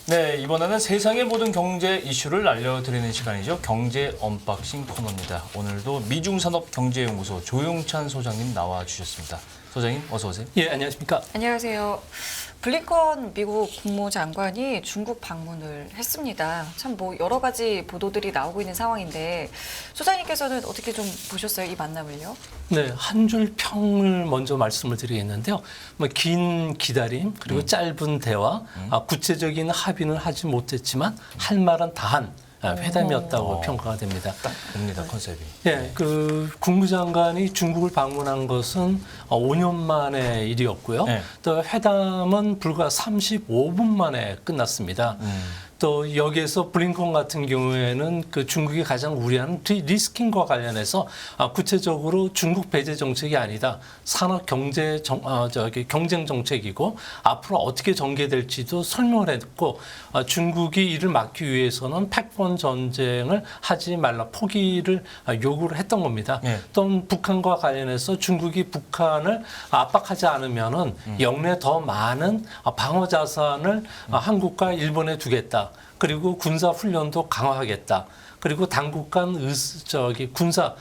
네, 이번에는 세상의 모든 경제 이슈를 알려드리는 시간이죠. 경제 언박싱 코너입니다. 오늘도 미중산업경제연구소 조용찬 소장님 나와주셨습니다. 소장님, 어서 오세요. 예, 안녕하십니까. 안녕하세요. 블링컨 미국 국무장관이 중국 방문을 했습니다. 참 뭐 여러 가지 보도들이 나오고 있는 상황인데 소장님께서는 어떻게 좀 보셨어요, 이 만남을요? 네, 한 줄 평을 먼저 말씀을 드리겠는데요. 뭐 긴 기다림 그리고 짧은 대화, 구체적인 합의는 하지 못했지만 할 말은 다한 회담이었다고 평가가 됩니다. 딱 봅니다, 컨셉이. 예, 그 국무장관이 중국을 방문한 것은 5년 만의 일이었고요. 네. 또 회담은 불과 35분 만에 끝났습니다. 또 여기에서 블링컨 같은 경우에는 그 중국이 가장 우려하는 리스킹과 관련해서 구체적으로 중국 배제 정책이 아니다. 산업 경제 경쟁 정책이고 앞으로 어떻게 전개될지도 설명을 했고 중국이 이를 막기 위해서는 패권 전쟁을 하지 말라 포기를 요구를 했던 겁니다. 네. 또 북한과 관련해서 중국이 북한을 압박하지 않으면은 영내 더 많은 방어 자산을 한국과 일본에 두겠다. 그리고 군사 훈련도 강화하겠다. 그리고 당국 간 군사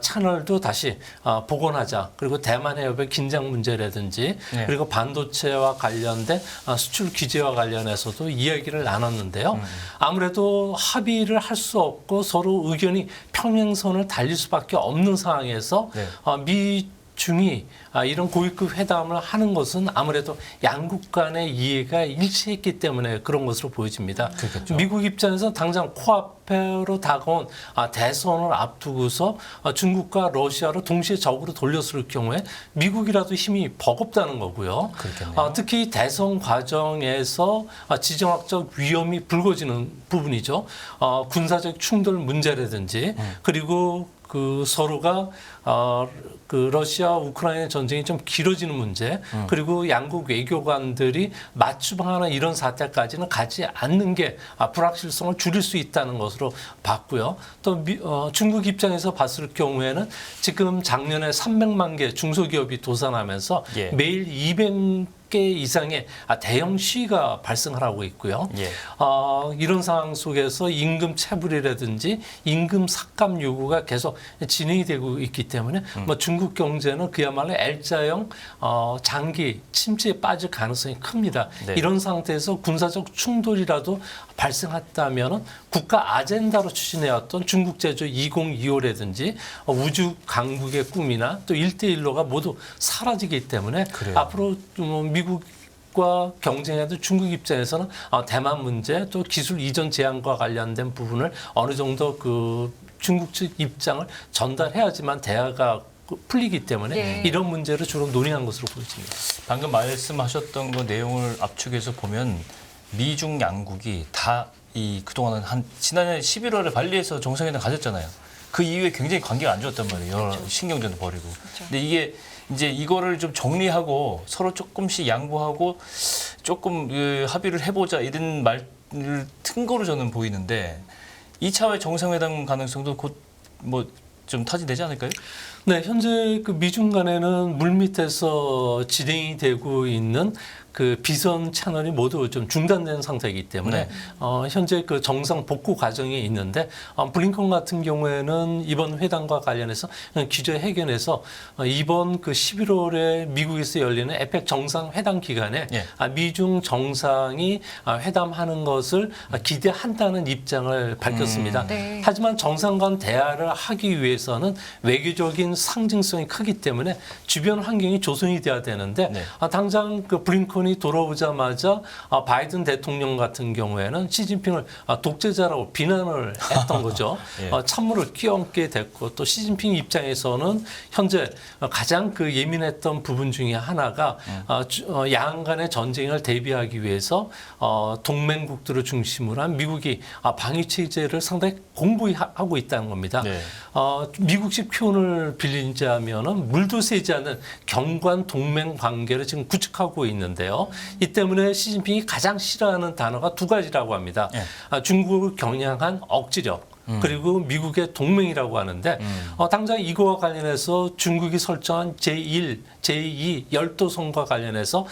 채널도 다시 복원하자. 그리고 대만 해협의 긴장 문제라든지 네. 그리고 반도체와 관련된 수출 규제와 관련해서도 이야기를 나눴는데요. 아무래도 합의를 할 수 없고 서로 의견이 평행선을 달릴 수밖에 없는 상황에서 네. 미중이 이런 고위급 회담을 하는 것은 아무래도 양국 간의 이해가 일치했기 때문에 그런 것으로 보여집니다. 그렇겠죠. 미국 입장에서 당장 코앞으로 다가온 대선을 앞두고서 중국과 러시아로 동시에 적으로 돌렸을 경우에 미국이라도 힘이 버겁다는 거고요. 그렇겠네요. 특히 대선 과정에서 지정학적 위험이 불거지는 부분이죠. 군사적 충돌 문제라든지 그리고 그 서로가 그 러시아 우크라이나 전쟁이 좀 길어지는 문제 그리고 양국 외교관들이 맞춤하는 이런 사태까지는 가지 않는 게 불확실성을 줄일 수 있다는 것으로 봤고요. 또 중국 입장에서 봤을 경우에는 지금 작년에 300만 개 중소기업이 도산하면서 예. 매일 200개 이상의 대형 시위가 발생을 하고 있고요. 예. 이런 상황 속에서 임금 체불이라든지 임금 삭감 요구가 계속 진행이 되고 있기 때문에 뭐 중국 경제는 그야말로 L자형 장기 침체에 빠질 가능성이 큽니다. 네. 이런 상태에서 군사적 충돌이라도 발생했다면 국가 아젠다로 추진해왔던 중국 제조 2025라든지 우주 강국의 꿈이나 또 1대1로가 모두 사라지기 때문에 그래요. 앞으로 미국과 경쟁해도 중국 입장에서는 대만 문제 또 기술 이전 제한과 관련된 부분을 어느 정도 그 중국 측 입장을 전달해야지만 대화가 풀리기 때문에 네. 이런 문제를 주로 논의한 것으로 보여집니다. 방금 말씀하셨던 그 내용을 압축해서 보면 미중 양국이 다 그동안은 지난해 11월에 발리에서 정상회담 가졌잖아요. 그 이후에 굉장히 관계가 안 좋았단 말이에요. 여러 신경전도 벌이고. 근데 이게 이제 이거를 좀 정리하고 서로 조금씩 양보하고 조금 합의를 해보자 이런 말을 튼 거로 저는 보이는데 2차의 정상회담 가능성도 곧 뭐 좀 타진되지 않을까요? 네, 현재 그 미중 간에는 물밑에서 진행이 되고 있는 그 비선 채널이 모두 좀 중단된 상태이기 때문에 네. 현재 그 정상 복구 과정에 있는데 블링컨 같은 경우에는 이번 회담과 관련해서 기자회견에서 이번 그 11월에 미국에서 열리는 에펙 정상 회담 기간에 예. 미중 정상이 회담하는 것을 기대한다는 입장을 밝혔습니다. 네. 하지만 정상 간 대화를 하기 위해서는 외교적인 상징성이 크기 때문에 주변 환경이 조성이 돼야 되는데 네. 당장 그 블링컨이 돌아오자마자 바이든 대통령 같은 경우에는 시진핑을 독재자라고 비난을 했던 거죠. 예. 찬물을 끼얹게 됐고 또 시진핑 입장에서는 현재 가장 그 예민했던 부분 중에 하나가 양안 간의 전쟁을 대비하기 위해서 동맹국들을 중심으로 한 미국이 방위 체제를 상당히 공부히 하고 있다는 겁니다. 네. 미국식 표현을 빌리자면은 물도 새지 않는 경관 동맹 관계를 지금 구축하고 있는데요. 이 때문에 시진핑이 가장 싫어하는 단어가 두 가지라고 합니다. 네. 중국을 겨냥한 억지력. 그리고 미국의 동맹이라고 하는데 당장 이거와 관련해서 중국이 설정한 제1, 제2 열도선과 관련해서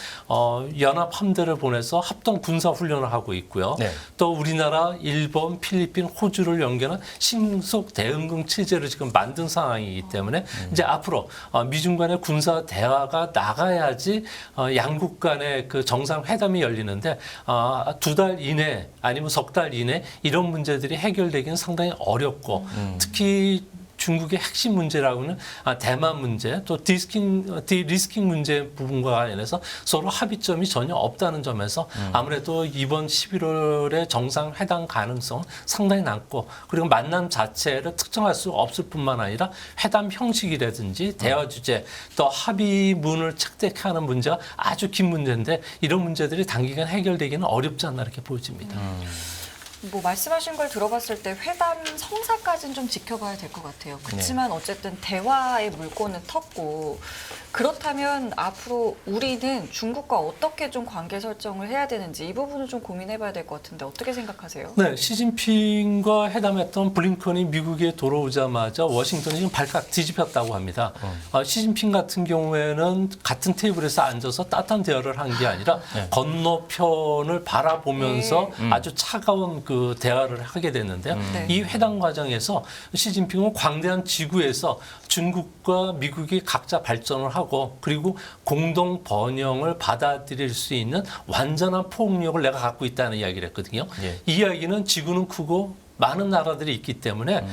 연합 함대를 보내서 합동 군사 훈련을 하고 있고요. 네. 또 우리나라, 일본, 필리핀, 호주를 연계하는 신속 대응공 체제를 지금 만든 상황이기 때문에 이제 앞으로 미중 간의 군사 대화가 나가야지 양국 간의 그 정상회담이 열리는데 2달 이내 아니면 석 달 이내 이런 문제들이 해결되기는 상당히 어렵고 특히 중국의 핵심 문제라고는 대만 문제 또 디리스킹 문제 부분과 관련해서 서로 합의점이 전혀 없다는 점에서 아무래도 이번 11월에 정상회담 가능성 상당히 낮고 그리고 만남 자체를 특정할 수 없을 뿐만 아니라 회담 형식이라든지 대화 주제 또 합의문을 채택하는 문제가 아주 긴 문제인데 이런 문제들이 단기간 해결되기는 어렵지 않나 이렇게 보여집니다. 뭐 말씀하신 걸 들어봤을 때 회담 성사까지는 좀 지켜봐야 될 것 같아요. 그렇지만 어쨌든 대화의 물꼬는 텄고 그렇다면 앞으로 우리는 중국과 어떻게 좀 관계 설정을 해야 되는지 이 부분을 좀 고민해봐야 될 것 같은데 어떻게 생각하세요? 네, 시진핑과 회담했던 블링컨이 미국에 돌아오자마자 워싱턴이 좀 발칵 뒤집혔다고 합니다. 시진핑 같은 경우에는 같은 테이블에서 앉아서 따뜻한 대화를 한 게 아니라 건너편을 바라보면서 아주 차가운 그 대화를 하게 됐는데요. 네. 이 회담 과정에서 시진핑은 광대한 지구에서 중국과 미국이 각자 발전을 하고 그리고 공동 번영을 받아들일 수 있는 완전한 포용력을 내가 갖고 있다는 이야기를 했거든요. 예. 이 이야기는 지구는 크고 많은 나라들이 있기 때문에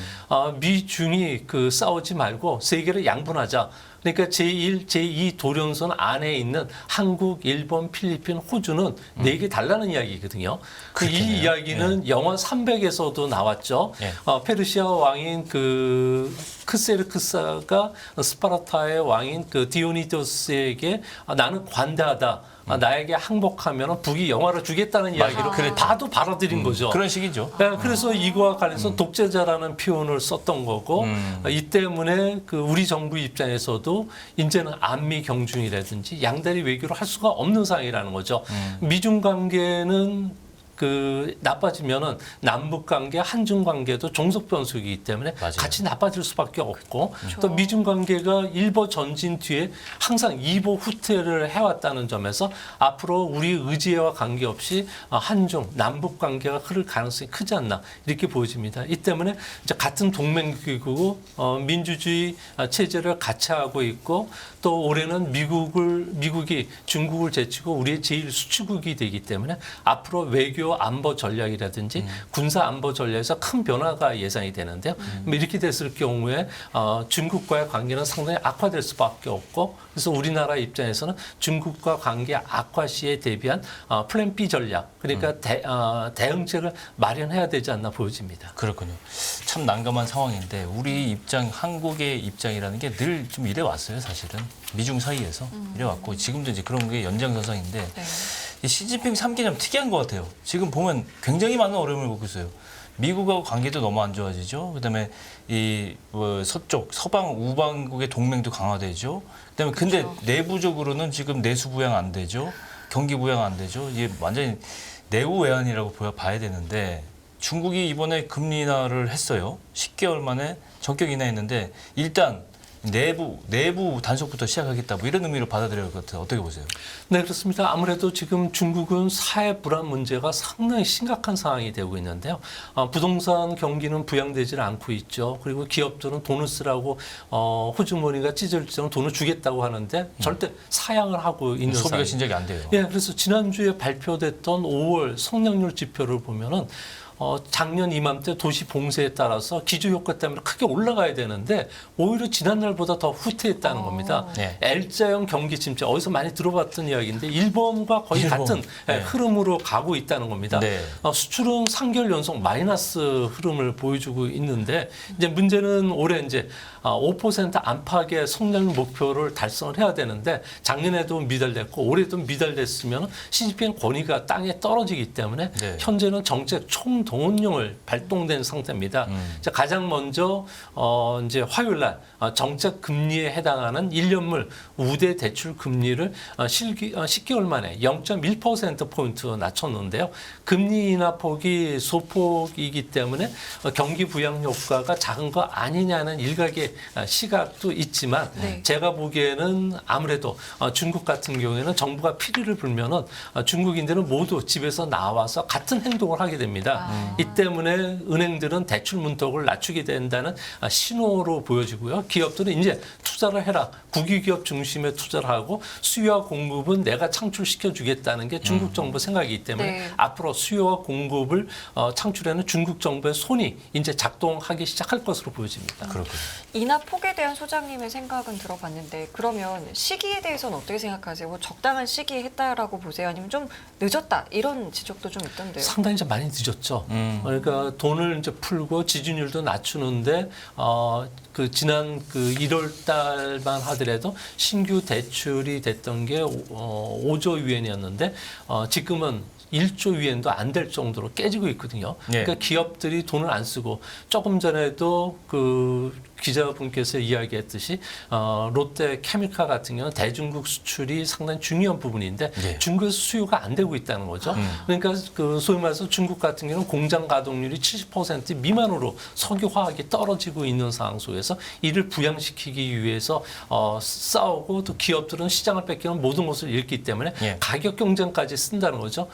미중이 그 싸우지 말고 세계를 양분하자. 그러니까 제1, 제2 도련선 안에 있는 한국, 일본, 필리핀, 호주는 4개 달라는 이야기거든요. 이 이야기는 영화 300에서도 나왔죠. 예. 페르시아 왕인 그 크세르크스가 스파르타의 왕인 그 디오니도스에게 나는 관대하다. 나에게 항복하면 북이 영화를 주겠다는 이야기를 봐도 받아들인 거죠. 그런 식이죠. 네, 그래서 이거와 관련해서 독재자라는 표현을 썼던 거고 이 때문에 그 우리 정부 입장에서도 이제는 안미 경중이라든지 양다리 외교를 할 수가 없는 상황이라는 거죠. 미중 관계는 그 나빠지면은 남북 관계, 한중 관계도 종속 변수이기 때문에 맞아요. 같이 나빠질 수밖에 없고 그렇죠. 또 미중 관계가 일보 전진 뒤에 항상 이보 후퇴를 해왔다는 점에서 앞으로 우리 의지와 관계없이 한중 남북 관계가 흐를 가능성이 크지 않나 이렇게 보여집니다. 이 때문에 이제 같은 동맹국이고 민주주의 체제를 같이 하고 있고 또 올해는 미국이 중국을 제치고 우리의 제일 수출국이 되기 때문에 앞으로 외교 안보 전략이라든지 군사 안보 전략에서 큰 변화가 예상이 되는데요. 이렇게 됐을 경우에 중국과의 관계는 상당히 악화될 수밖에 없고 그래서 우리나라 입장에서는 중국과 관계 악화 시에 대비한 플랜 B 전략 그러니까 대응책을 마련해야 되지 않나 보여집니다. 그렇군요. 참 난감한 상황인데 우리 입장, 한국의 입장이라는 게 늘 좀 이래 왔어요, 사실은. 미중 사이에서 이래 왔고 지금도 이제 그런 게 연장선상인데 네. 이 시진핑 3기 좀 특이한 것 같아요. 지금 보면 굉장히 많은 어려움을 겪고 있어요. 미국하고 관계도 너무 안 좋아지죠. 그다음에 이 서쪽, 서방, 우방국의 동맹도 강화되죠. 그다음에 근데 그렇죠. 내부적으로는 지금 내수 부양 안 되죠. 경기 부양 안 되죠. 이게 완전히 내후외환이라고 봐야 되는데 중국이 이번에 금리 인하를 했어요. 10개월 만에 전격 인하했는데 일단 내부 단속부터 시작하겠다 뭐 이런 의미로 받아들여야 할 것 같아요. 어떻게 보세요? 네, 그렇습니다. 아무래도 지금 중국은 사회 불안 문제가 상당히 심각한 상황이 되고 있는데요. 부동산 경기는 부양되질 않고 있죠. 그리고 기업들은 돈을 쓰라고 호주머니가 찢어질처럼 돈을 주겠다고 하는데 절대 사양을 하고 있는 소비가 상황. 진작이 안 돼요. 예, 그래서 지난주에 발표됐던 5월 성장률 지표를 보면은 작년 이맘때 도시 봉쇄에 따라서 기저효과 때문에 크게 올라가야 되는데 오히려 지난날보다 더 후퇴했다는 겁니다. 네. L자형 경기 침체 어디서 많이 들어봤던 이야기인데 일본과 거의 일본. 같은 네. 흐름으로 가고 있다는 겁니다. 네. 수출은 3개월 연속 마이너스 흐름을 보여주고 있는데 이제 문제는 올해 이제 5% 안팎의 성장 목표를 달성을 해야 되는데 작년에도 미달됐고 올해도 미달됐으면 시진핑 권위가 땅에 떨어지기 때문에 네. 현재는 정책 총동원령을 발동된 상태입니다. 이제 가장 먼저 이제 화요일 날 정책 금리에 해당하는 1년물 우대 대출 금리를 10개월 만에 0.1% 포인트 낮췄는데요. 금리 인하폭이 소폭이기 때문에 경기 부양 효과가 작은 거 아니냐는 일각의 시각도 있지만 네. 제가 보기에는 아무래도 중국 같은 경우에는 정부가 피리를 불면은 중국인들은 모두 집에서 나와서 같은 행동을 하게 됩니다. 이 때문에 은행들은 대출 문턱을 낮추게 된다는 신호로 보여지고요. 기업들은 이제 투자를 해라. 국유기업 중심의 투자를 하고 수요와 공급은 내가 창출시켜 주겠다는 게 중국 정부 생각이기 때문에 네. 앞으로 수요와 공급을 창출하는 중국 정부의 손이 이제 작동하기 시작할 것으로 보여집니다. 그렇군요. 인하 폭에 대한 소장님의 생각은 들어봤는데 그러면 시기에 대해서는 어떻게 생각하세요? 뭐 적당한 시기에 했다라고 보세요? 아니면 좀 늦었다 이런 지적도 좀 있던데요. 상당히 이제 많이 늦었죠. 그러니까 돈을 이제 풀고 지준율도 낮추는데 그 지난 그 1월 달만 하더라도 신규 대출이 됐던 게 5조 위엔이었는데 지금은 1조 위엔도 안 될 정도로 깨지고 있거든요. 네. 그러니까 기업들이 돈을 안 쓰고 조금 전에도 그 기자분께서 이야기했듯이 롯데 케미칼 같은 경우는 대중국 수출이 상당히 중요한 부분인데 네. 중국에서 수요가 안 되고 있다는 거죠. 그러니까 그 소위 말해서 중국 같은 경우는 공장 가동률이 70% 미만으로 석유화학이 떨어지고 있는 상황 속에서 이를 부양시키기 위해서 싸우고 또 기업들은 시장을 뺏기는 모든 것을 잃기 때문에 예. 가격 경쟁까지 쓴다는 거죠.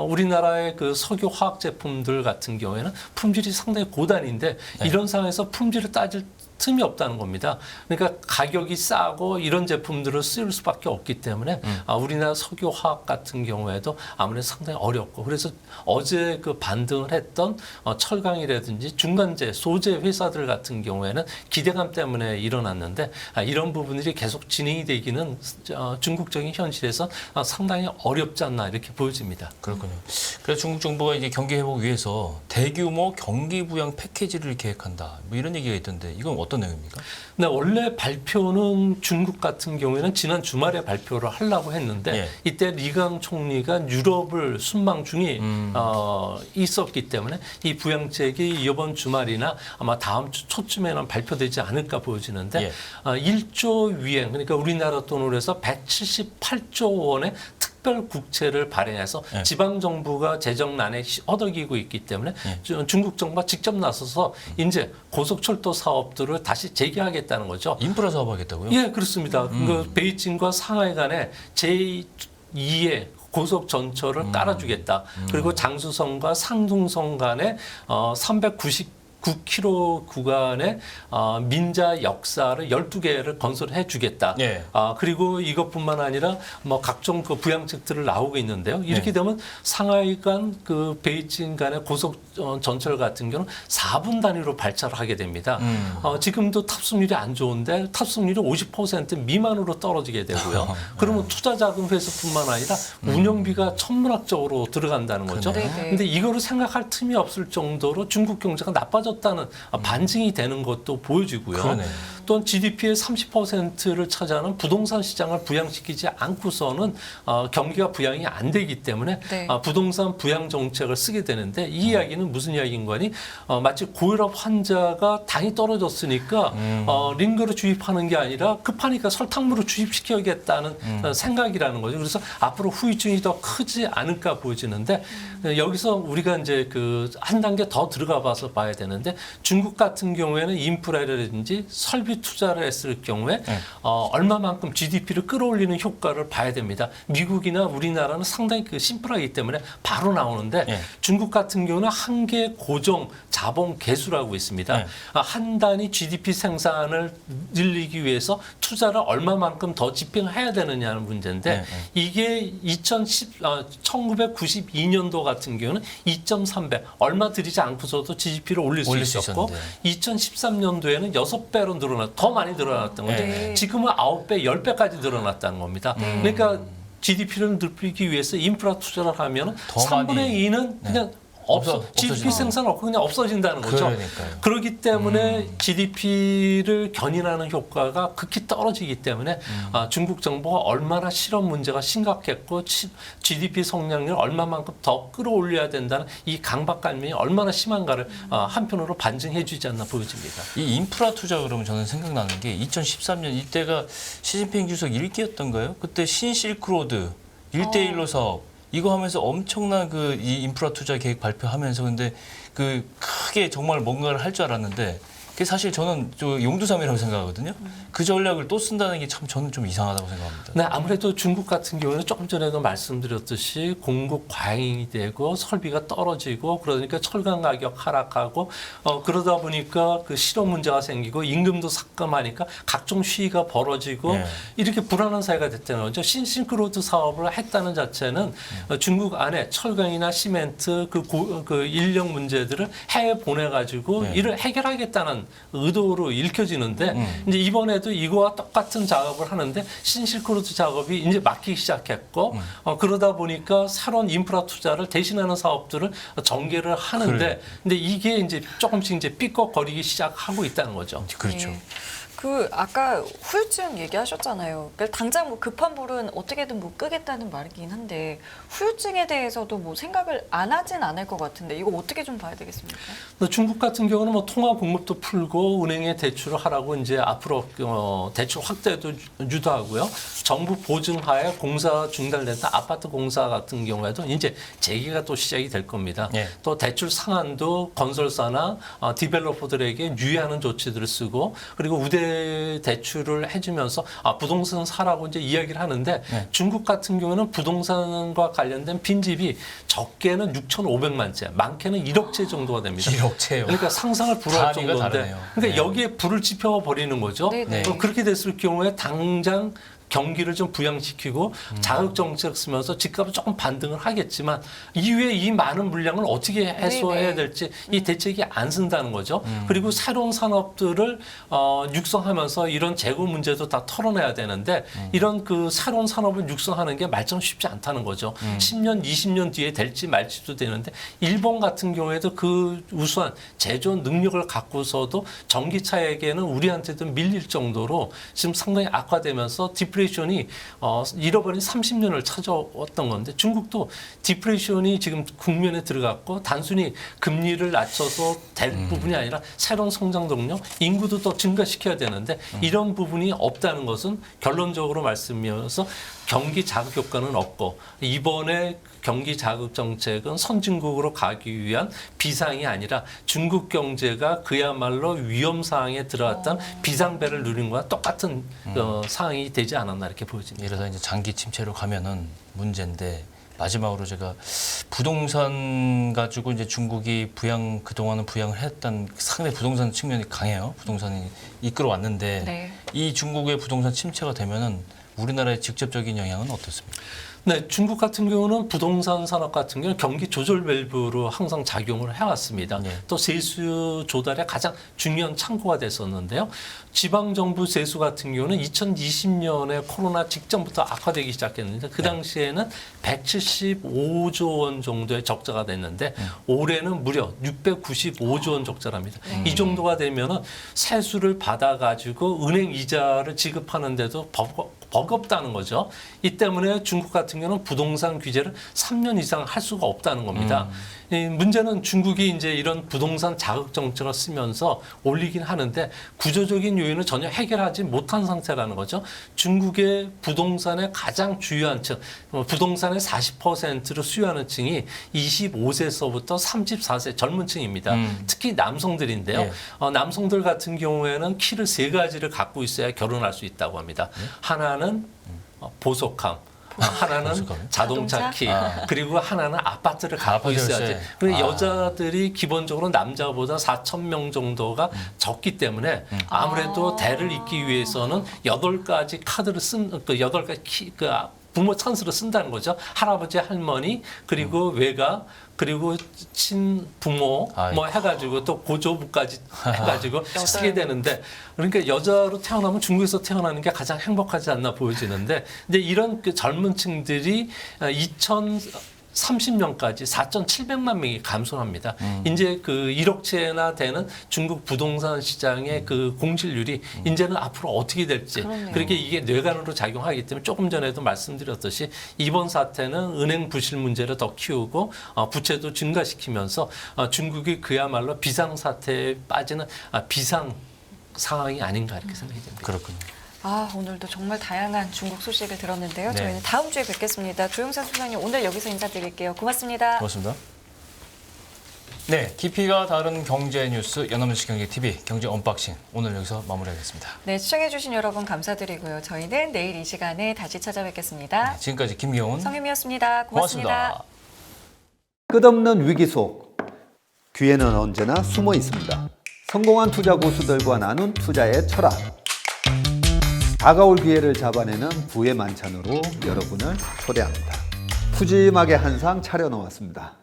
우리나라의 그 석유화학 제품들 같은 경우에는 품질이 상당히 고단인데 네. 이런 상황에서 품질을 따질 틈이 없다는 겁니다. 그러니까 가격이 싸고 이런 제품들을 쓸 수밖에 없기 때문에 우리나라 석유화학 같은 경우에도 아무래도 상당히 어렵고 그래서 어제 그 반등을 했던 철강이라든지 중간재, 소재 회사들 같은 경우에는 기대감 때문에 일어났는데 이런 부분들이 계속 진행이 되기는 중국적인 현실에서 상당히 어렵지 않나 이렇게 보여집니다. 그렇군요. 그래서 중국 정부가 이제 경기 회복 위해서 대규모 경기 부양 패키지를 계획한다. 뭐 이런 얘기가 있던데 이건 어떤 내용입니까? 네, 원래 발표는 중국 같은 경우에는 지난 주말에 발표를 하려고 했는데 예. 이때 리강 총리가 유럽을 순방 중이 있었기 때문에 이 부양책이 이번 주말이나 아마 다음 주 초쯤에는 발표되지 않을까 보여지는데 예. 1조 위엔 그러니까 우리나라 돈으로 해서 178조 원의 특별 국채를 발행해서 예. 지방 정부가 재정난에 허덕이고 있기 때문에 중국 정부가 직접 나서서 이제 고속철도 사업들을 다시 재개하겠다는 거죠. 인프라 사업 하겠다고요? 예, 그렇습니다. 그 베이징과 상하이 간에 제2의 고속 전철을 깔아주겠다. 그리고 장수성과 상둥성 간에 399km 구간의 민자 역사를 12개를 건설해 주겠다. 예. 그리고 이것뿐만 아니라 뭐 각종 그 부양책들을 나오고 있는데요. 이렇게 네. 되면 상하이 간 그 베이징 간의 고속 전철 같은 경우는 4분 단위로 발차를 하게 됩니다. 지금도 탑승률이 안 좋은데 탑승률이 50% 미만으로 떨어지게 되고요. 그러면 투자 자금 회수뿐만 아니라 운영비가 천문학적으로 들어간다는 거죠. 그러네요. 네네. 근데 이거를 생각할 틈이 없을 정도로 중국 경제가 나빠졌다는 반증이 되는 것도 보여지고요. 그러네. 또한 GDP의 30%를 차지하는 부동산 시장을 부양시키지 않고서는 경기가 부양이 안 되기 때문에 네. 부동산 부양 정책을 쓰게 되는데 이 이야기는 무슨 이야기인 거니? 마치 고혈압 환자가 당이 떨어졌으니까 링거를 주입하는 게 아니라 급하니까 설탕물을 주입시켜야겠다는 생각이라는 거죠. 그래서 앞으로 후유증이 더 크지 않을까 보여지는데 여기서 우리가 이제 그 한 단계 더 들어가 봐서 봐야 되는데 중국 같은 경우에는 인프라라든지 설비 투자를 했을 경우에 얼마만큼 GDP를 끌어올리는 효과를 봐야 됩니다. 미국이나 우리나라는 상당히 그 심플하기 때문에 바로 나오는데 예. 중국 같은 경우는 한계 고정 자본 개수라고 있습니다. 예. 한 단위 GDP 생산을 늘리기 위해서 투자를 얼마만큼 더 집행해야 되느냐는 문제인데 이게 1992년도 같은 경우는 2.3배 얼마 들이지 않고서도 GDP를 올릴 수 있었고 2013년도에는 6배로 더 많이 늘어났던 거죠. 네. 지금은 9배, 10배까지 늘어났다는 겁니다. 그러니까 GDP를 늘리기 위해서 인프라 투자를 하면 더 3분의 많이. 2는 그냥 GDP 없어지는 생산 없고 그냥 없어진다는 거죠. 그러니까요. 그렇기 때문에 GDP를 견인하는 효과가 극히 떨어지기 때문에 중국 정부가 얼마나 실업 문제가 심각했고 GDP 성장률 얼마만큼 더 끌어올려야 된다는 이 강박관념이 얼마나 심한가를 한편으로 반증해주지 않나 보여집니다. 이 인프라 투자 그러면 저는 생각나는 게 2013년 이때가 시진핑 주석 1기였던가요? 그때 신실크로드 1대1로 사업 이거 하면서 엄청난 그 이 인프라 투자 계획 발표하면서 근데 그 크게 정말 뭔가를 할 줄 알았는데 그게 사실 저는 저 용두삼이라고 생각하거든요. 그 전략을 또 쓴다는 게 참 저는 좀 이상하다고 생각합니다. 네, 아무래도 중국 같은 경우는 조금 전에도 말씀드렸듯이 공급 과잉이 되고 설비가 떨어지고 그러니까 철강 가격 하락하고 그러다 보니까 그 실업 문제가 생기고 임금도 삭감하니까 각종 시위가 벌어지고 네. 이렇게 불안한 사회가 됐다는 거죠. 신싱크로드 사업을 했다는 자체는 중국 안에 철강이나 시멘트 그 인력 문제들을 해외 보내가지고 네. 이를 해결하겠다는 의도로 읽혀지는데 이제 이번에도 이거와 똑같은 작업을 하는데 신실크로드 작업이 이제 막히기 시작했고 그러다 보니까 새로운 인프라 투자를 대신하는 사업들을 전개를 하는데 그래요. 근데 이게 이제 조금씩 이제 삐걱거리기 시작하고 있다는 거죠. 그렇죠. 네. 그 아까 후유증 얘기하셨잖아요. 그러니까 당장 뭐 급한 불은 어떻게든 뭐 끄겠다는 말이긴 한데 후유증에 대해서도 뭐 생각을 안 하진 않을 것 같은데 이거 어떻게 좀 봐야 되겠습니까? 중국 같은 경우는 뭐 통화 공급도 풀고 은행에 대출을 하라고 이제 앞으로 대출 확대도 유도하고요. 정부 보증하에 공사 중단됐다 아파트 공사 같은 경우에도 이제 재개가 또 시작이 될 겁니다. 예. 또 대출 상한도 건설사나 디벨로퍼들에게 유예하는 조치들을 쓰고 그리고 우대 대출을 해주면서 부동산 사라고 이제 이야기를 하는데 네. 중국 같은 경우는 부동산과 관련된 빈집이 적게는 6,500만 채, 많게는 1억 채 정도가 됩니다. 1억 채요. 그러니까 상상을 불허할 단위가 정도인데, 다르네요. 그러니까 네. 여기에 불을 지펴 버리는 거죠. 네, 네. 그럼 그렇게 됐을 경우에 당장 경기를 좀 부양시키고 자극 정책 쓰면서 집값은 조금 반등을 하겠지만 이후에 이 많은 물량을 어떻게 해소해야 네네. 될지 이 대책이 안 쓴다는 거죠. 그리고 새로운 산업들을 육성하면서 이런 재고 문제도 다 털어내야 되는데 이런 그 새로운 산업을 육성하는 게 말처럼 쉽지 않다는 거죠. 10년, 20년 뒤에 될지 말지도 되는데 일본 같은 경우에도 그 우수한 제조업 능력을 갖고서도 전기차에게는 우리한테도 밀릴 정도로 지금 상당히 악화되면서 디프레이션이 잃어버린 30년을 찾아왔던 건데 중국도 디프레이션이 지금 국면에 들어갔고 단순히 금리를 낮춰서 될 부분이 아니라 새로운 성장 동력, 인구도 더 증가시켜야 되는데 이런 부분이 없다는 것은 결론적으로 말씀이어서 경기 자극 효과는 없고 이번에 경기 자극 정책은 선진국으로 가기 위한 비상이 아니라 중국 경제가 그야말로 위험 상황에 들어갔던 비상배를 누린 거와 똑같은 상황이 되지 않았나 이렇게 보여집니다. 이러다 이제 장기 침체로 가면은 문제인데 마지막으로 제가 부동산 가지고 이제 중국이 그동안은 부양을 했던 상당히 부동산 측면이 강해요. 부동산이 이끌어 왔는데 네. 이 중국의 부동산 침체가 되면은 우리나라의 직접적인 영향은 어떻습니까? 네, 중국 같은 경우는 부동산 산업 같은 경우는 경기 조절 밸브로 항상 작용을 해왔습니다. 네. 또 세수 조달의 가장 중요한 창구가 됐었는데요. 지방정부 세수 같은 경우는 2020년에 코로나 직전부터 악화되기 시작했는데 그 당시에는 175조 원 정도의 적자가 됐는데 올해는 무려 695조 원 적자랍니다. 이 정도가 되면은 세수를 받아가지고 은행 이자를 지급하는데도 버겁다는 거죠. 이 때문에 중국 같은 경우는 부동산 규제를 3년 이상 할 수가 없다는 겁니다. 이 문제는 중국이 이제 이런 부동산 자극 정책을 쓰면서 올리긴 하는데 구조적인 요인을 전혀 해결하지 못한 상태라는 거죠. 중국의 부동산의 가장 주요한 층, 부동산의 40%를 수요하는 층이 25세서부터 34세 젊은 층입니다. 특히 남성들인데요. 예. 남성들 같은 경우에는 키를 3가지를 갖고 있어야 결혼할 수 있다고 합니다. 하나는 보석함. 하나는 보석함? 자동차 키, 그리고 하나는 아파트를 갖고 아파트 있어야지. 열쇠. 근데 여자들이 기본적으로 남자보다 4,000명 정도가 적기 때문에 아무래도 대를 잇기 위해서는 8가지 카드를 그 8가지 부모 찬스를 쓴다는 거죠. 할아버지, 할머니, 그리고 외가, 그리고 친부모 뭐 해가지고 또 고조부까지 해가지고 쓰게 되는데 그러니까 여자로 태어나면 중국에서 태어나는 게 가장 행복하지 않나 보여지는데 이제 이런 그 젊은 층들이 30년까지 4,700만 명이 감소합니다. 이제 그 1억채나 되는 중국 부동산 시장의 그 공실률이 이제는 앞으로 어떻게 될지 그렇네요. 그렇게 이게 뇌관으로 작용하기 때문에 조금 전에도 말씀드렸듯이 이번 사태는 은행 부실 문제를 더 키우고 부채도 증가시키면서 중국이 그야말로 비상 사태에 빠지는 비상 상황이 아닌가 이렇게 생각이 됩니다. 그렇군요. 아, 오늘도 정말 다양한 중국 소식을 들었는데요. 네. 저희는 다음 주에 뵙겠습니다. 조영선 소장님 오늘 여기서 인사드릴게요. 고맙습니다. 고맙습니다. 네, 깊이가 다른 경제 뉴스 연합뉴스 경제TV 경제 언박싱 오늘 여기서 마무리하겠습니다. 네, 시청해주신 여러분 감사드리고요. 저희는 내일 이 시간에 다시 찾아뵙겠습니다. 네, 지금까지 김기훈 성유미였습니다. 고맙습니다. 끝없는 위기 속 기회는 언제나 숨어 있습니다. 성공한 투자 고수들과 나눈 투자의 철학. 다가올 기회를 잡아내는 부의 만찬으로 여러분을 초대합니다. 푸짐하게 한 상 차려놓았습니다.